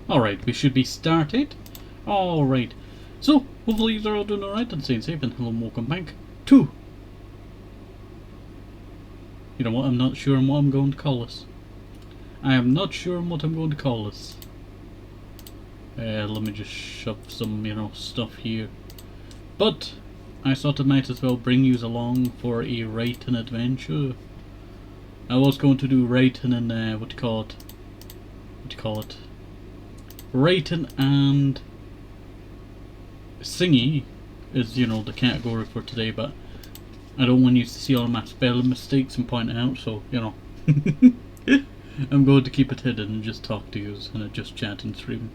Alright, we should be started. Alright. So, hopefully you're all doing alright and staying safe, and hello and welcome back to... You know what, I'm not sure on what I'm going to call this. I am not sure on what I'm going to call this. Let me just shove some, stuff here. But, I thought I might as well bring you along for a writing adventure. I was going to do writing and, writing and singy is, the category for today, but I don't want you to see all my spelling mistakes and point it out, so, I'm going to keep it hidden and just talk to you and just chat and stream.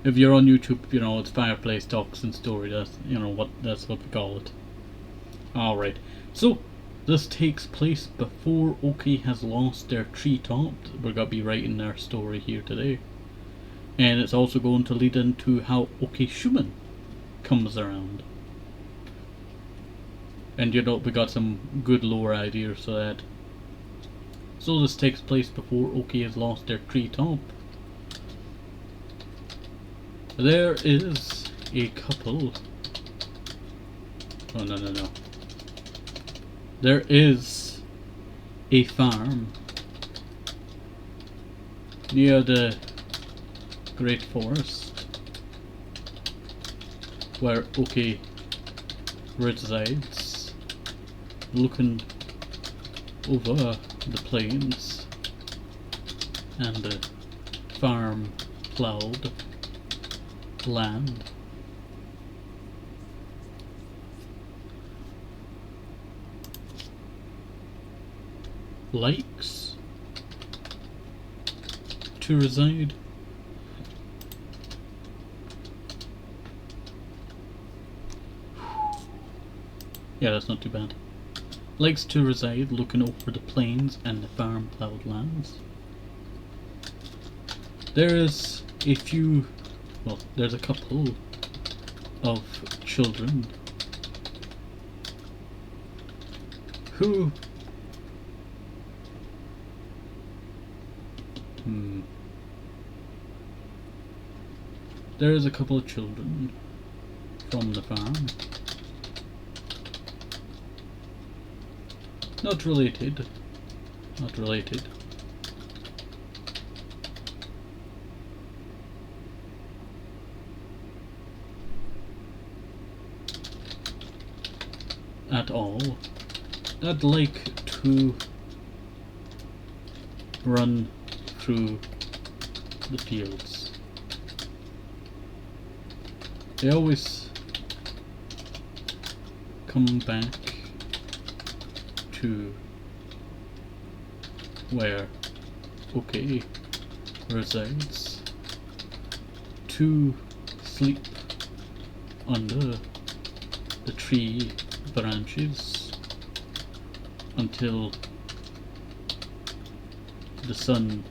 If you're on YouTube, it's Fireplace Talks and Story, that's what we call it. Alright, so this takes place before Oki has lost their treetop. We're going to be writing their story here today. And it's also going to lead into how Oki Schumann comes around. And we got some good lore ideas for that. So this takes place before Oki has lost their treetop. There is a couple... Oh, no. There is a farm near the Great Forest where Oki resides, looking over the plains and the farm plowed land. Likes to reside yeah, that's not too bad. Likes to reside looking over the plains and the farm plowed lands. There is a few, well, there's a couple of children who there is a couple of children from the farm. Not related. At all. That like to run through the fields. They always come back to where Oki resides to sleep under the tree branches until the sun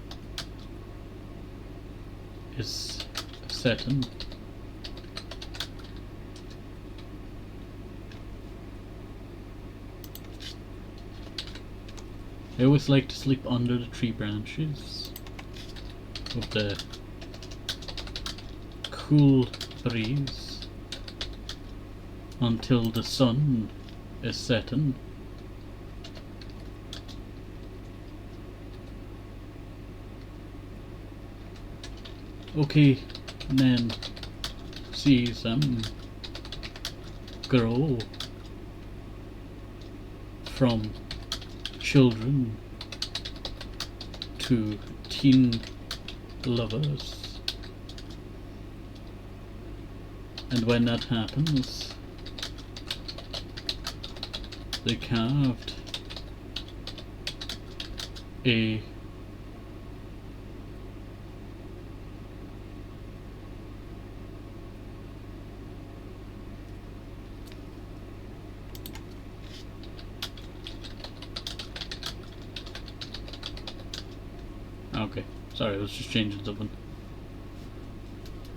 is setting. I always like to sleep under the tree branches with the cool breeze until the sun is setting. Okay, then sees them grow from children to teen lovers, and when that happens, they carved a okay, sorry, I was just changing something.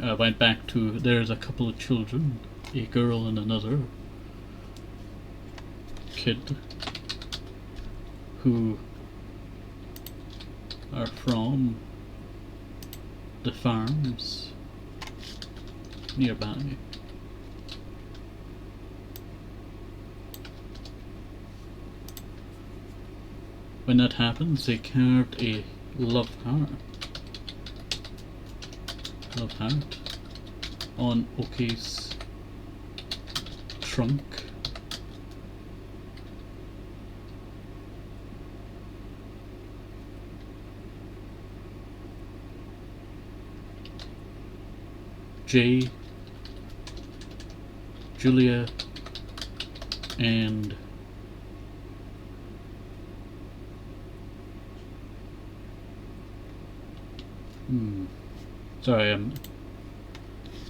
I went back to, there's a couple of children, a girl and another kid, who are from the farms nearby. When that happens, they carved a love heart on Oki's trunk. Jay, Julia, and sorry, I'm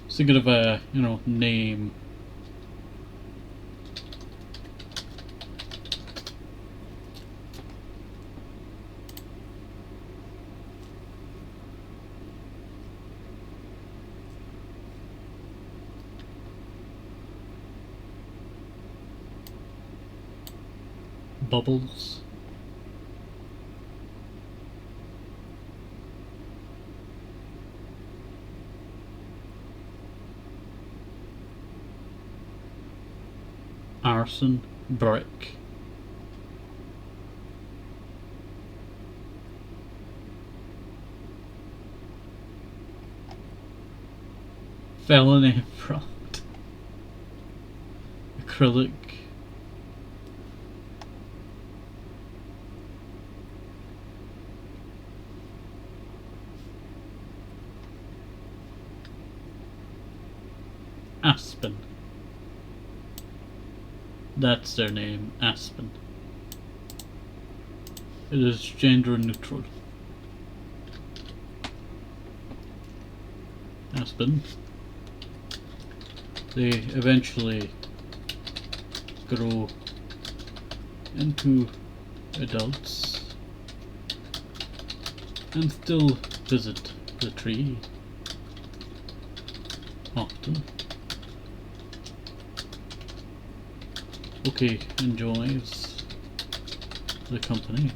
thinking of a, name. Bubbles. Arson, brick. Felony fraud. Acrylic. Aspen. That's their name, Aspen. It is gender neutral. Aspen. They eventually grow into adults and still visit the tree often. Okay, enjoys the company.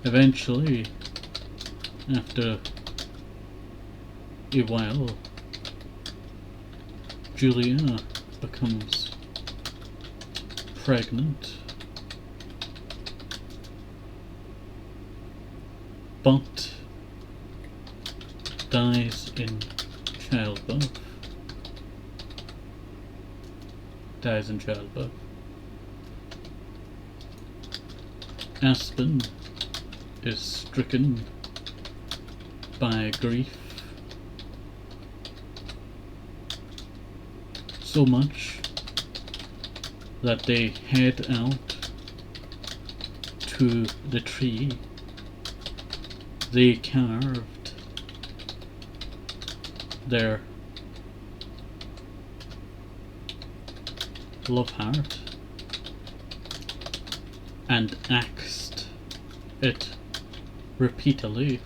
Eventually, after a while, Julia becomes pregnant, but dies in childbirth. Aspen is stricken by grief so much that they head out to the tree they carved their love heart and axed it repeatedly.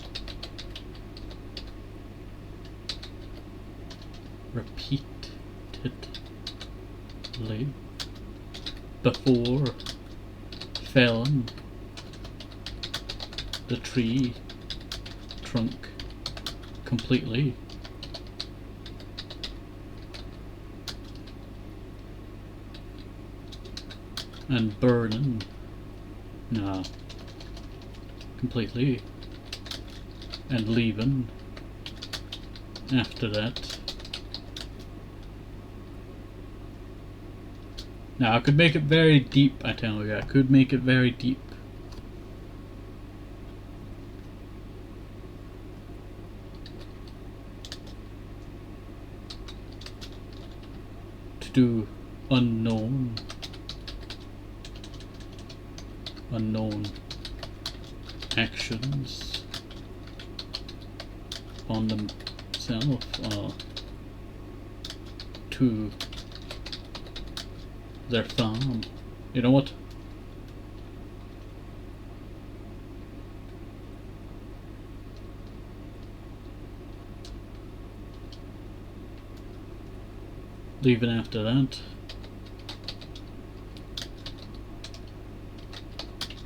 Before felling the tree trunk completely. And burning completely and leaving after that. Now I could make it very deep, I tell you, I could make it very deep. To do unknown actions on themselves to their farm. You know what? Leaving after that,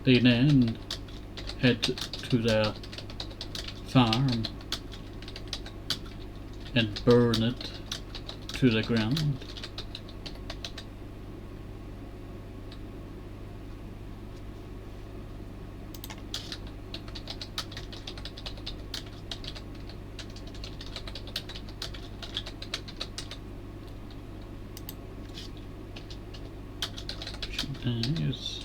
they then head to their farm and burn it to the ground. Nice.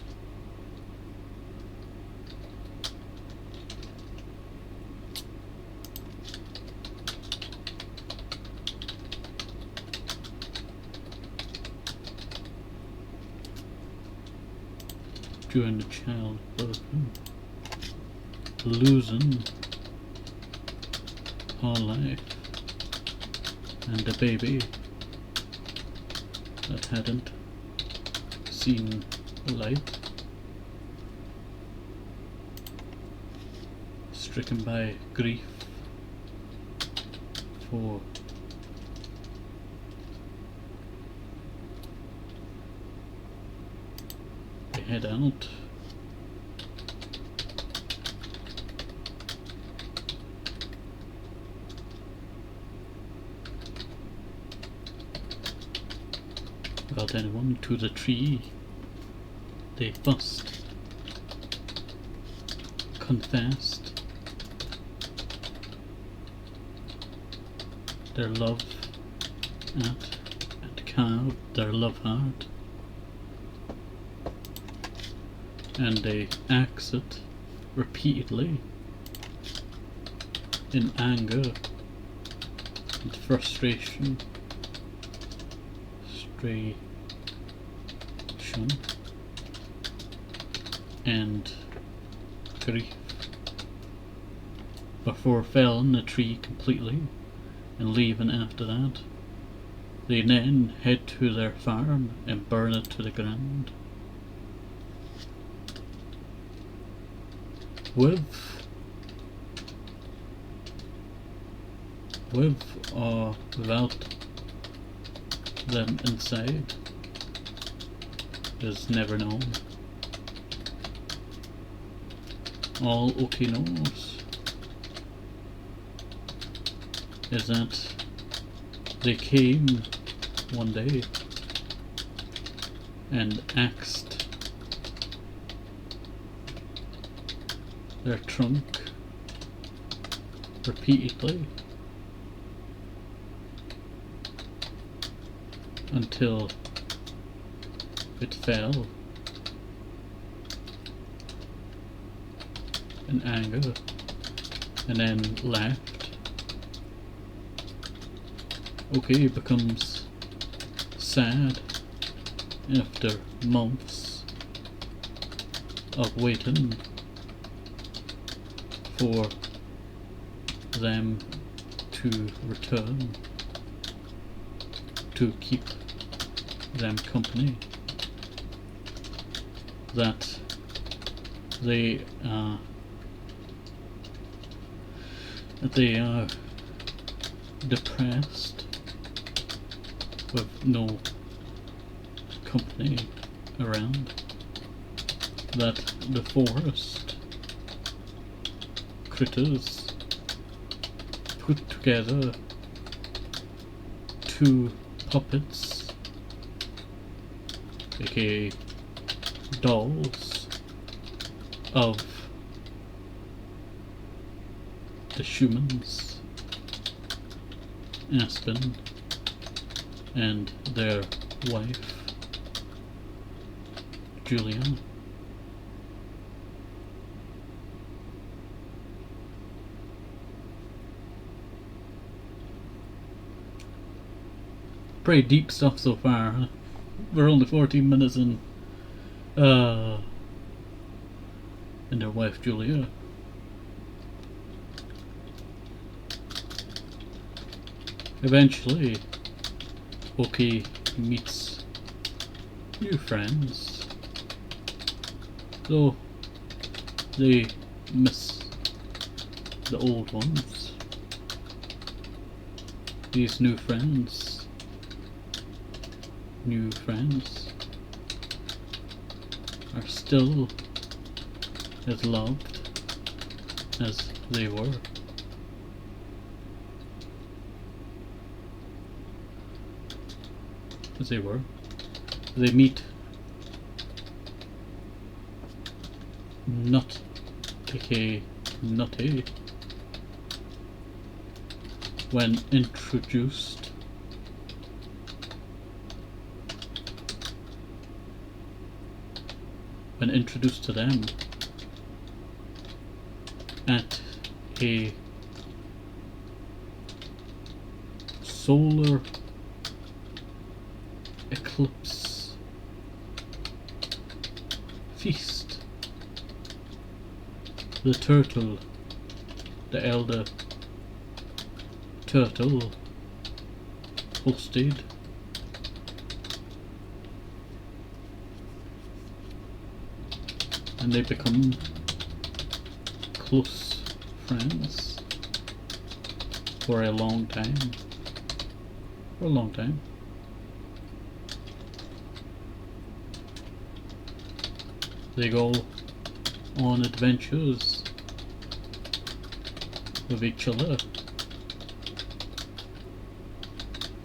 During the childbirth, losing our life, and the baby that hadn't seen the light, stricken by grief for they head out. Without anyone to the tree. They first confessed their love and carved their love heart, and they exit repeatedly in anger and frustration, and grief before felling the tree completely and leaving after that. They then head to their farm and burn it to the ground. With or without them inside is never known. All Oki knows is that they came one day and axed their trunk repeatedly until it fell in anger and then left. Okay, becomes sad after months of waiting for them to return to keep them company, that they are depressed with no company around, that the forest critters put together two puppets, aka dolls, of the humans, Aspen, and their wife, Julia. Pretty deep stuff so far, huh? We're only 14 minutes in. And their wife, Julia. Eventually, Oki meets new friends, though they miss the old ones. These new friends are still as loved as they were. as they were. They meet Nut, aka Nutty, when introduced to them at a solar eclipse feast. The turtle, the elder turtle, hosted and they become close friends for a long time. They go on adventures with each other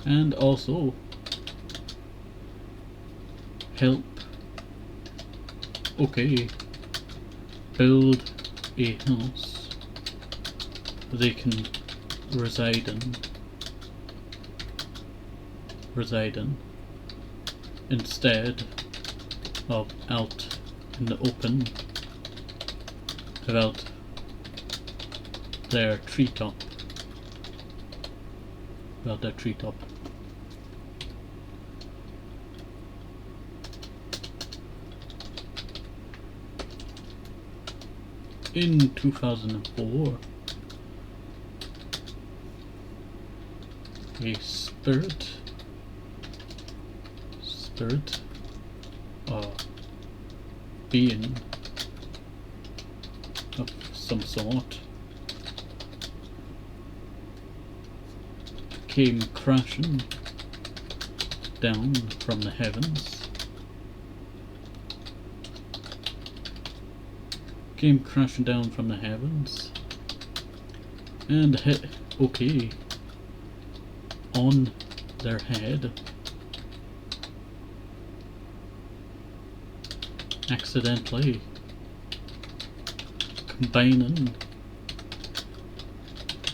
and also help build a house they can reside in instead of out in the open without their treetop. In 2004, a spirit being of some sort came crashing down from the heavens. And hit on their head, accidentally combining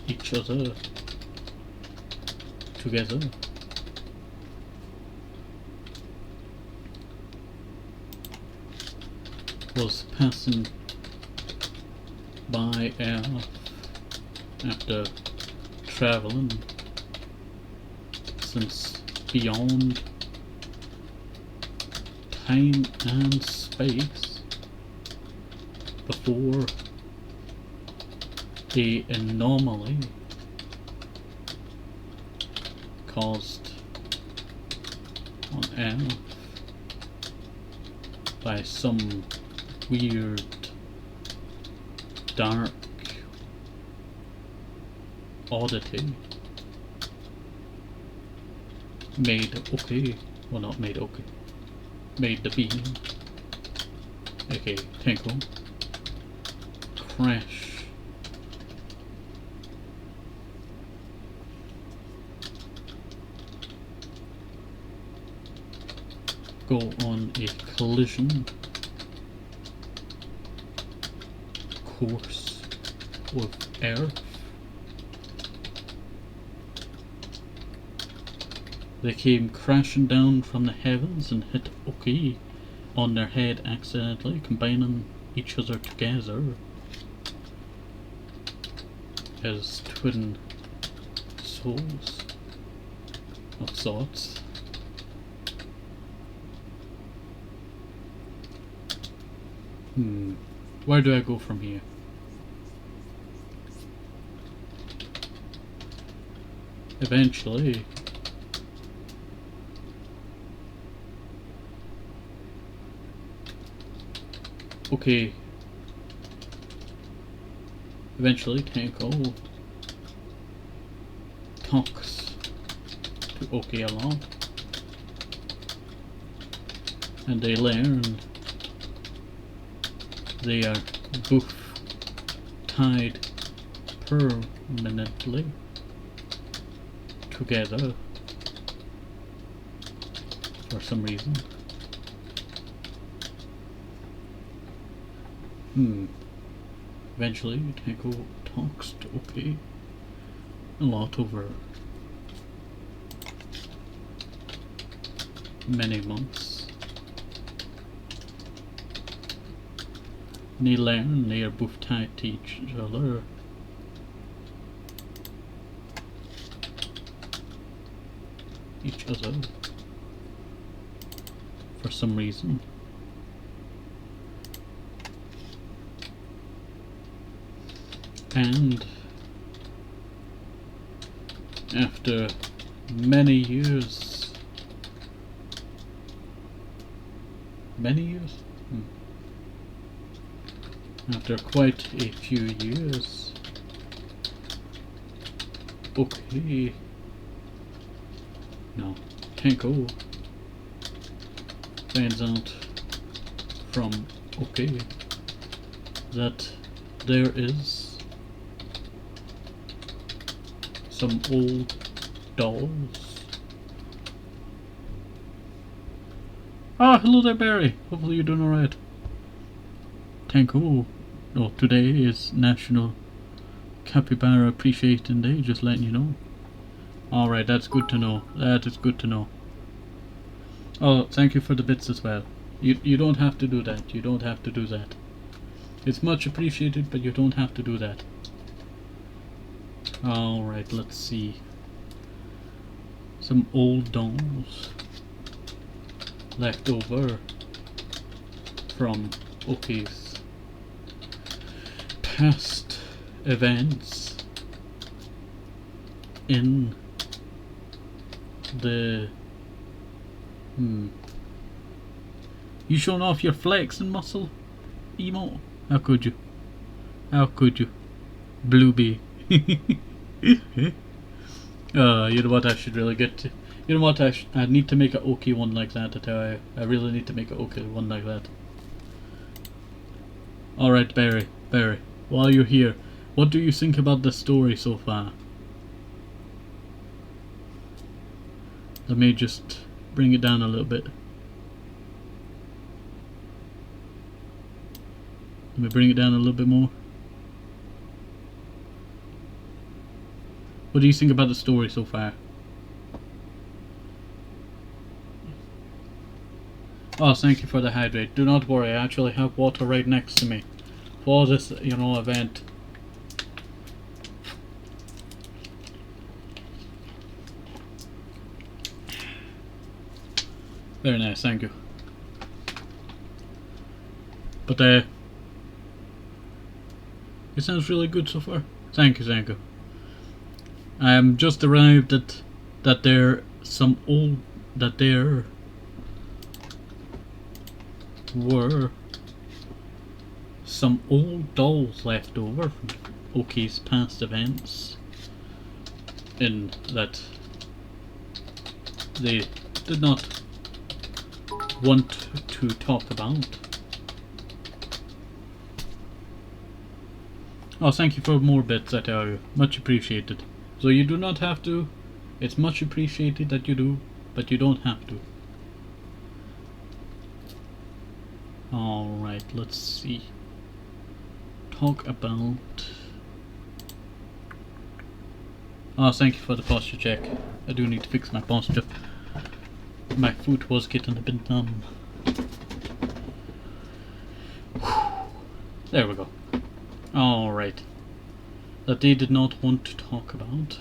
each other together. Was passing by Earth after traveling since beyond time and space before the anomaly caused on Earth by some weird dark oddity made the being, aka Tinkle, crash go on a collision course with Earth. They came crashing down from the heavens and hit on their head accidentally, combining each other together as twin souls of sorts. Where do I go from here? Eventually, Tanko talks to Oki a lot, and they learn they are both tied permanently together for some reason. Eventually, Tango talks to OK a lot over many months. They learn they are both tied to each other. For some reason. And after many years, after quite a few years, OK, no, Tango finds out from OK that there is some old dolls. Ah, hello there, Barry. Hopefully you're doing alright. Tango. Oh, today is National Capybara Appreciation Day, just letting you know. Alright, that's good to know. That is good to know. Oh, thank you for the bits as well. You don't have to do that. You don't have to do that. It's much appreciated, but you don't have to do that. Alright, let's see. Some old dolls left over from OK's past events in the You showing off your flexing muscle, emo? How could you? How could you? Bluebee. You know what, I should really get to. You know what, I need to make an OK one like that, I tell you. I really need to make an OK one like that. Alright, Barry, while you're here, what do you think about the story so far? Let me just bring it down a little bit. Let me bring it down a little bit more. What do you think about the story so far? Oh, thank you for the hydrate. Do not worry, I actually have water right next to me for this, event. Very nice, thank you. But it sounds really good so far. Thank you. I am just arrived at that there were some old dolls left over from OK's past events, and that they did not want to talk about. Oh, thank you for more bits, I tell you. Much appreciated. So you do not have to. It's much appreciated that you do, but you don't have to. Alright, let's see. Talk about... Oh, thank you for the posture check. I do need to fix my posture. My foot was getting a bit numb. There we go. Alright. That they did not want to talk about.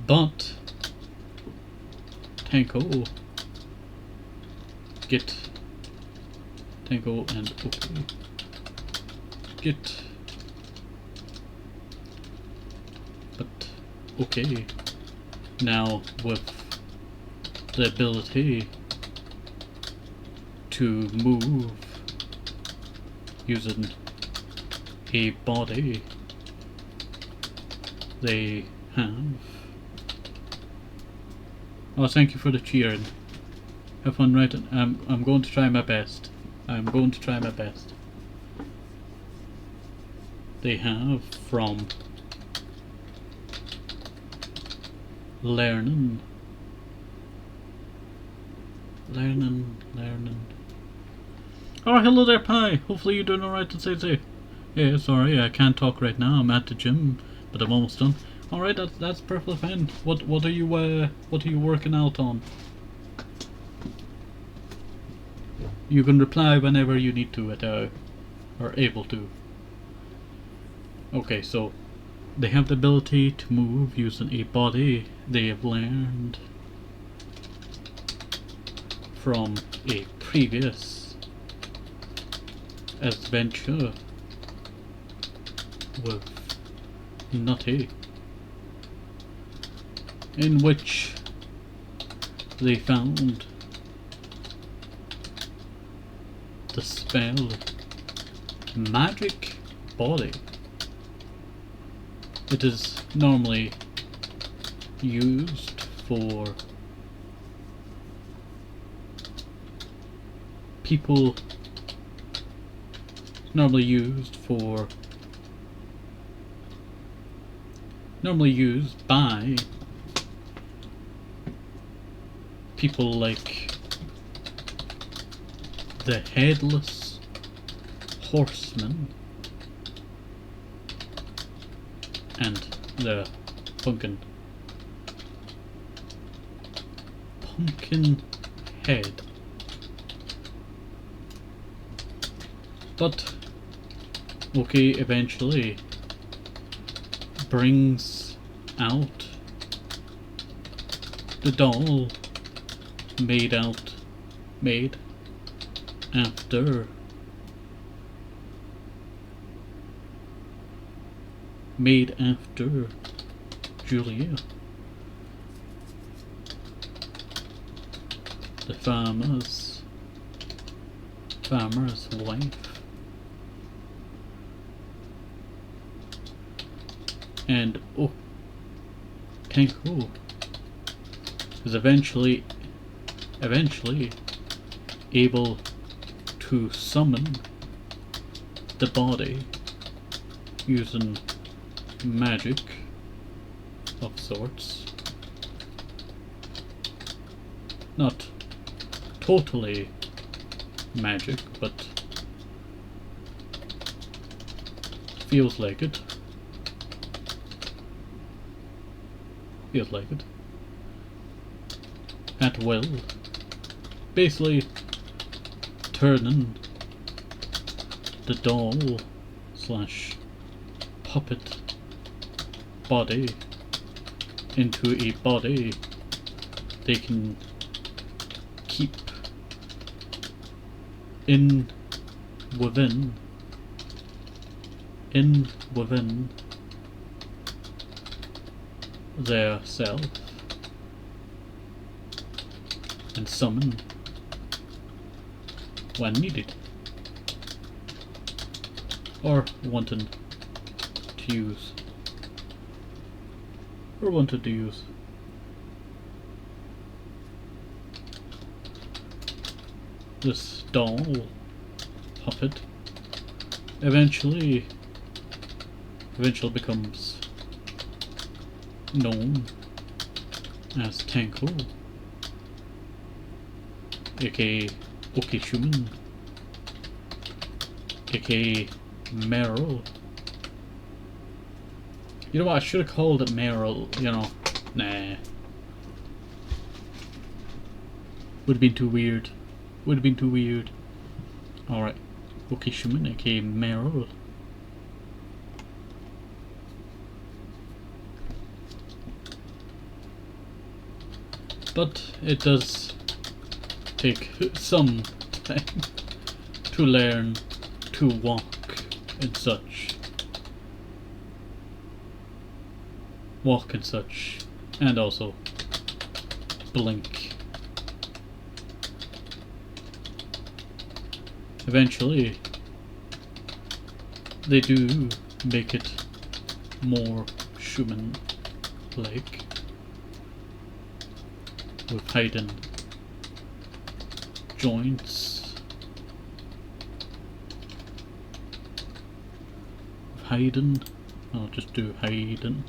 But Tango and OK get, but OK now with the ability to move using a body they have. Oh, thank you for the cheering. Have fun writing. I'm going to try my best. They have from learning Learning. Oh, hello there, Pi. Hopefully you're doing alright and safe. Yeah, sorry, I can't talk right now. I'm at the gym, but I'm almost done. Alright, that's perfectly fine. What are you working out on? You can reply whenever you need to or able to. Okay, so they have the ability to move using a body they have learned from a previous adventure with Nutty, in which they found the spell Magic Body. It is normally used for people, normally used by people like the Headless Horseman and the Pumpkin Head. But okay, eventually brings out the doll made after Julia, the farmer's wife. And Kenko is eventually able to summon the body using magic of sorts. Not totally magic, but feels like it. At will. Basically turning the doll / puppet body into a body they can keep within their self and summon when needed or wanted to use. This doll puppet eventually becomes known as Tanko, aka Okishuman, aka Meryl. You know what, I should have called it Meryl, Nah. Would have been too weird. Alright. Okishuman, aka Meryl. But it does take some time to learn to walk and such. And also blink. Eventually, they do make it more human-like, with hidden joints, I'll just do hidden.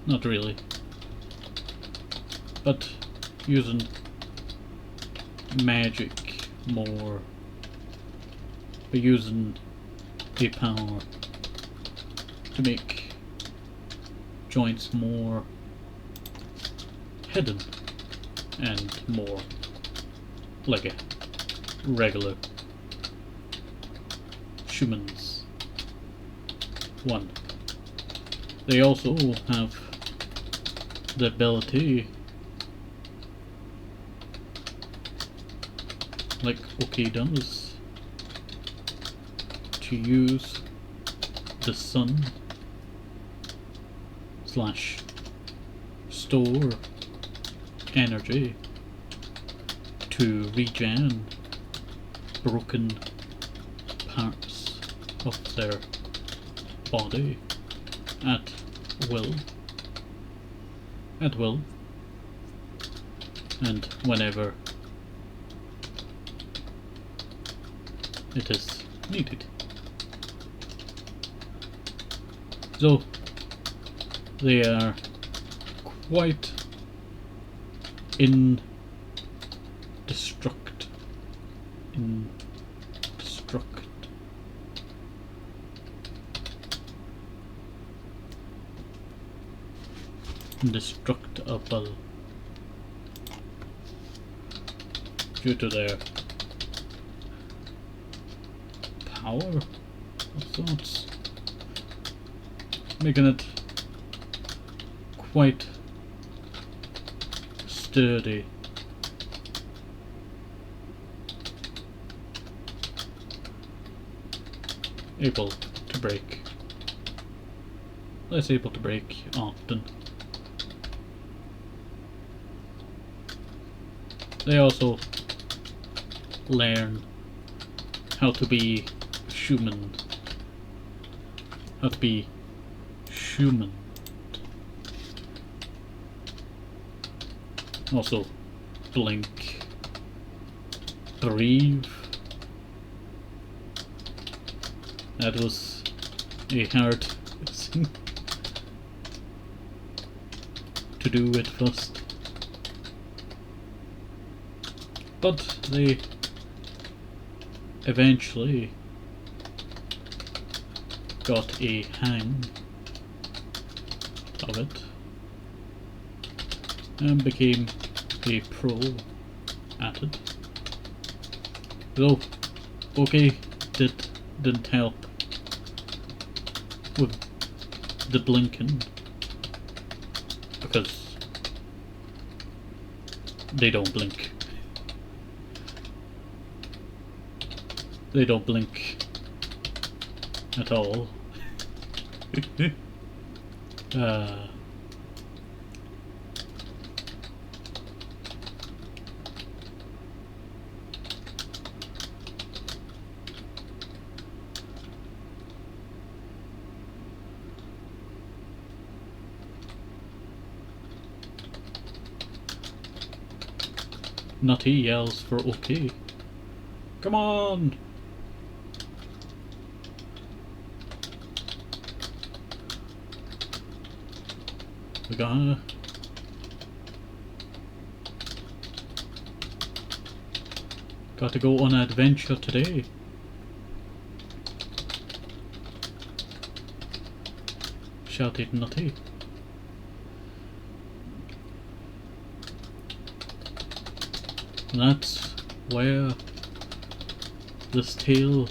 Not really. but using magic more, but using the power to make joints more hidden and more like a regular humans one. They also have the ability, like OK does, to use the sun slash store energy to regen broken parts of their body at will, and whenever it is needed. So they are quite indestructible. Due to their power of sorts, making it quite sturdy. Able to break. Less able to break often. They also learn how to be human. How to be human. Also blink, breathe. That was a hard thing to do at first, but they eventually got a hang of it and became a pro at it. Though OK didn't help with the blinking, because they don't blink. They don't blink at all. Nutty yells for OK. Come on! We got to go on an adventure today. Shouted Nutty. And that's where this tale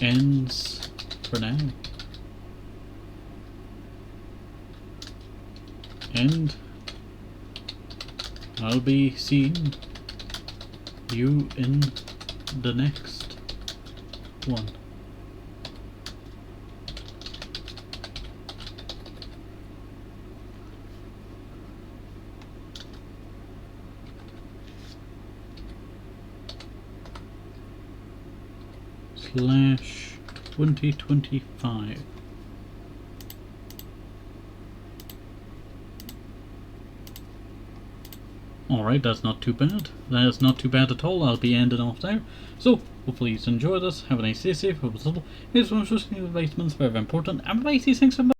ends for now. And I'll be seeing you in the next one. Slash 2025. Alright, that's not too bad. That is not too bad at all. I'll be ending off there. So, hopefully you enjoyed this. Have a nice day, safe, hope it's little. Here's one of the basements, very important. And bye, see you next time.